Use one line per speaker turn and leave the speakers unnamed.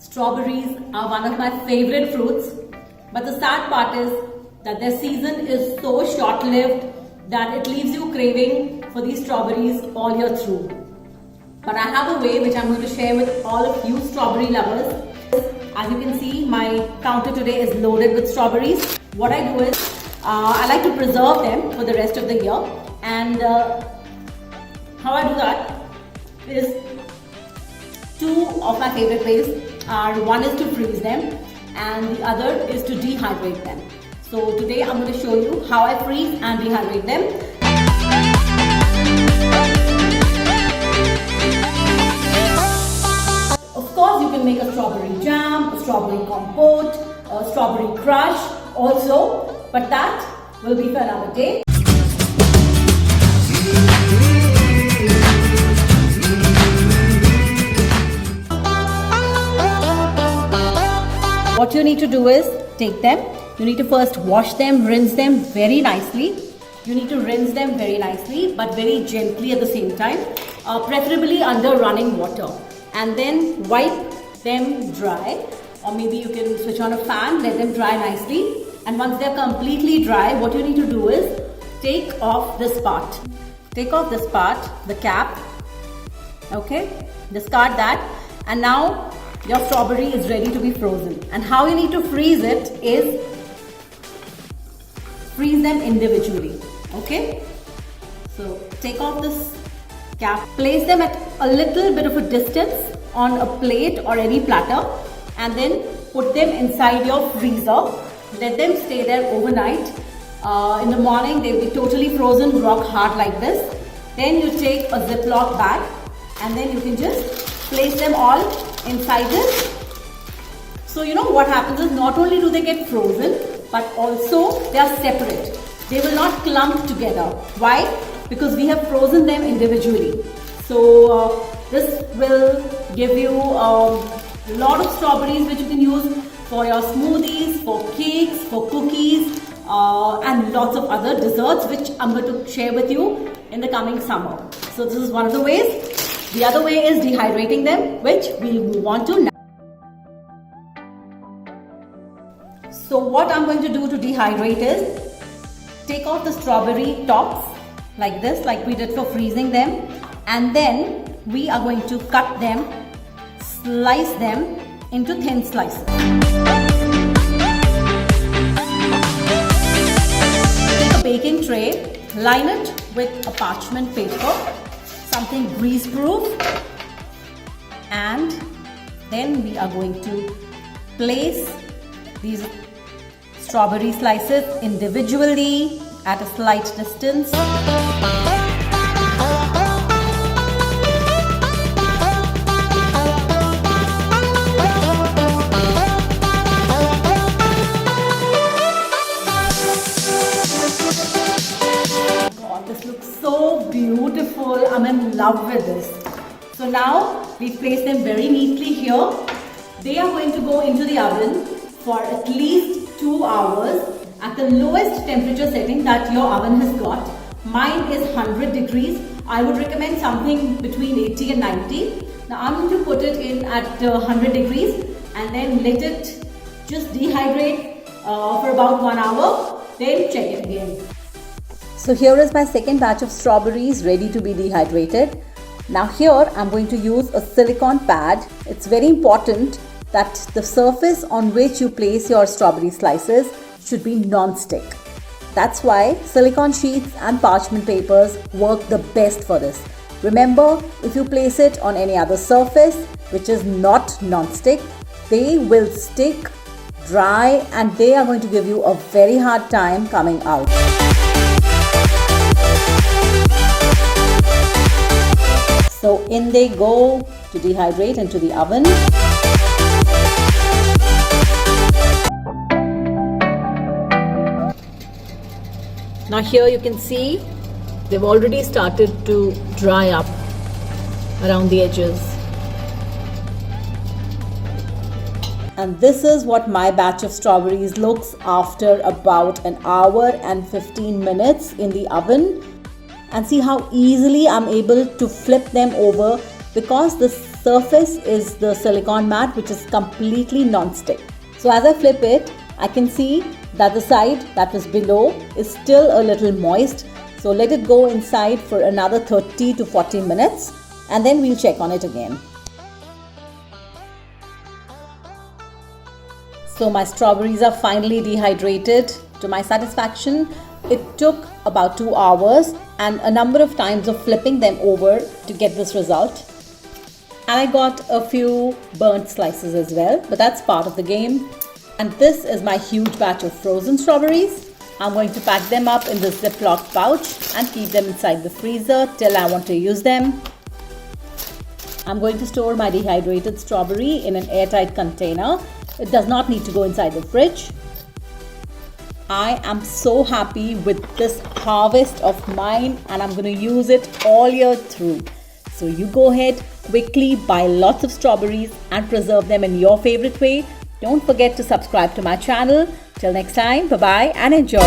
Strawberries are one of my favorite fruits, but the sad part is that their season is so short-lived that it leaves you craving for these strawberries all year through. But I have a way which I'm going to share with all of you strawberry lovers. As you can see, my counter today is loaded with strawberries. What I do is, I like to preserve them for the rest of the year, and how I do that is two of my favorite ways are, one is to freeze them and the other is to dehydrate them. So today I'm going to show you how I freeze and dehydrate them. Of course, you can make a strawberry jam, a strawberry compote, a strawberry crush also, but that will be for another day. What you need to do is take them. You need to first wash them, rinse them very nicely. You need to rinse them very nicely, but very gently at the same time, preferably under running water. And then wipe them dry, or maybe you can switch on a fan, let them dry nicely. And once they're completely dry, what you need to do is take off this part. Take off this part, the cap. Okay, discard that. And now your strawberry is ready to be frozen. And how you need to freeze it is freeze them individually. Okay, so take off this cap, place them at a little bit of a distance on a plate or any platter, and then put them inside your freezer. Let them stay there overnight. In the morning they will be totally frozen, rock hard like this. Then you take a Ziploc bag and then you can just place them all inside this. So you know what happens is, not only do they get frozen, but also they are separate. They will not clump together. Why? Because we have frozen them individually. So this will give you a lot of strawberries which you can use for your smoothies, for cakes, for cookies, and lots of other desserts which I'm going to share with you in the coming summer. So this is one of the ways. The other way is dehydrating them, which we'll move on to now. So what I'm going to do to dehydrate is take off the strawberry tops like this, like we did for freezing them, and then we are going to cut them, slice them into thin slices. Take a baking tray, line it with a parchment paper, something grease proof, and then we are going to place these strawberry slices individually at a slight distance. God, this looks so beautiful. I'm in love with this. So now we place them very neatly here. They are going to go into the oven for at least 2 hours at the lowest temperature setting that your oven has got. Mine is 100 degrees. I would recommend something between 80 and 90. Now I'm going to put it in at 100 degrees and then let it just dehydrate for about 1 hour. Then check it again. So here is my second batch of strawberries ready to be dehydrated. Now here I'm going to use a silicone pad. It's very important that the surface on which you place your strawberry slices should be non-stick. That's why silicone sheets and parchment papers work the best for this. Remember, if you place it on any other surface which is not non-stick, they will stick, dry, and they are going to give you a very hard time coming out. So in they go to dehydrate into the oven. Now here you can see they've already started to dry up around the edges. And this is what my batch of strawberries looks after about an hour and 15 minutes in the oven. And see how easily I'm able to flip them over because the surface is the silicone mat, which is completely non-stick. So as I flip it, I can see that the side that was below is still a little moist. So let it go inside for another 30 to 40 minutes and then we'll check on it again. So my strawberries are finally dehydrated to my satisfaction. It took about 2 hours and a number of times of flipping them over to get this result. And I got a few burnt slices as well, but that's part of the game. And this is my huge batch of frozen strawberries. I'm going to pack them up in this Ziploc pouch and keep them inside the freezer till I want to use them. I'm going to store my dehydrated strawberry in an airtight container. It does not need to go inside the fridge. I am so happy with this harvest of mine and I'm going to use it all year through. So you go ahead, quickly buy lots of strawberries and preserve them in your favorite way. Don't forget to subscribe to my channel. Till next time, bye-bye and enjoy.